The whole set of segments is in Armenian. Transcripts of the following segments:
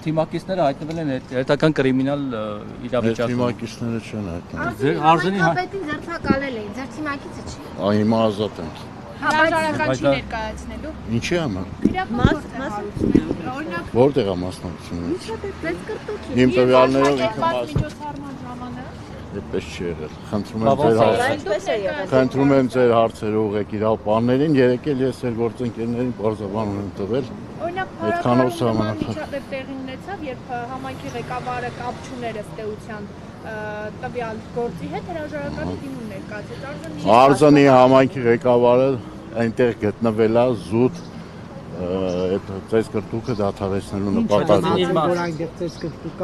թիմակիցները հայտնվել են հետական կրիմինալ իրավիճակում։ Թիմակիցները չեն հայտնվել։ Ձեր Արզենի ձերբակալել էին, ձեր թիմակիցը չի։ Հիմա ազատ ենք։ Հրաժարական չի ներկայացնելու։ Ինչի՞ համար։ Օրինակ Որտեղ է մասնակցությունը։ ձեզ կրտուքի։ Իմ տվյալներով ինքը միջոցառման ժամանակ այդպես չի եղել։ Խնդրում եմ ձեր հարցերը ուղղեք իրավաբաններին, երեկ էլ ես էլ գործընկերներին բարձրաբան եմ տվել։ Օրինակ Այդքանով փառատոնի միջադեպ տեղի ունեցավ, երբ համայնքի ղեկավարը կապ չուներ ըստ էության տվյալ գործի հետ հրաժարականի դիմում ներկայացրեց։ Արզանի համայնքի ղեկավարը այնտեղ գտնվել է զուտ այդ ծես կրտուկը դադարեցնելու նպատակով։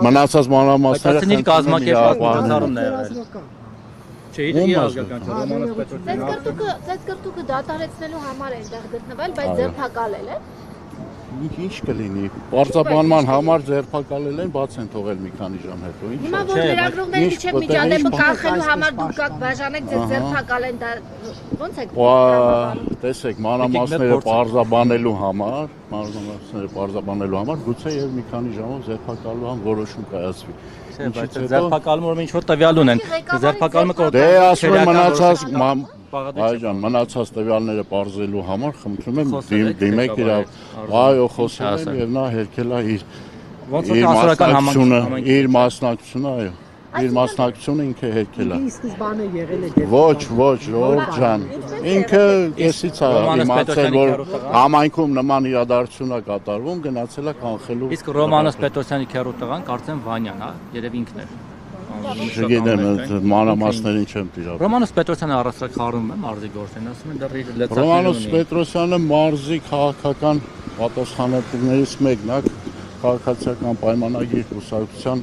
Մնացած մանրամասները Այդ կազմակերպվածությունն է եղել։ Չէ, իրավական Ռոմանոս Պետրոսյանը։ Ձեզ կրտուկը դադարեցնելու համար է այնտեղ գտնվել, բայց ձերբակալել է։ Ինչ կլինի։ Պարզաբանման համար ձերբակալել են, բաց են թողել մի քանի ժամ հետո։ Հիմա որ լրագրողների միջև միջադեպը կանխելու համար դուք գաք բաժանեք ձեզ ձերբակալեն, դա ո՞նց է։ Տեսեք, մանրամասները պարզաբանելու համար, գուցե եւ մի քանի ժամով ձերբակալելու համար որոշում կայացվի։ Ձերբակալումը ինչ որ տվյալ ունեն։ Ձերբակալումը Դե ասում եմ մնացած տվյալները պարզելու համար խնդրում եմ դիմեք իրավ։ Այո, խոսել եմ եւ նա հերքել է իր մասնակցությունը, այո։ Իր մասնակցությունը ինքը հերքել է։ Սկզբանը եղել է Ոչ, Ժորժ ջան։ Ինքը քեսից է իմացել, որ համայնքում նման իրադարձություն է կատարվում, գնացել է կանխելու։ Իսկ Ռոմանոս Պետրոսյանի քեռու տղան կարծեմ Վանյան, հա, երևի ինքն է։ Չգիտեմ, մանրամասներին չեմ տիրապետում։ Ռոմանոս Պետրոսյանը առասարակ խառնում է մարզի գործին, ասում են դեռ իր լեցակի։ Ռոմանոս Պետրոսյանը մարզի քաղաքական պատասխանատուներից մեկն է, քաղաքացիական պայմանագիր կուսակցության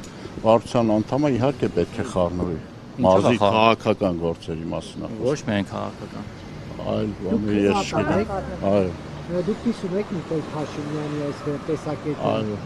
վարչության անդամը իհարկե պետք է խառնվի մարզի քաղաքական գործերի մասին։ Ոչ միայն քաղաքական։ Այլ բաներ ես չգիտեմ։ Այո։ Դուք կիսում եք Նիկոլ Փաշինյանի այս տեսակետը։ Այո։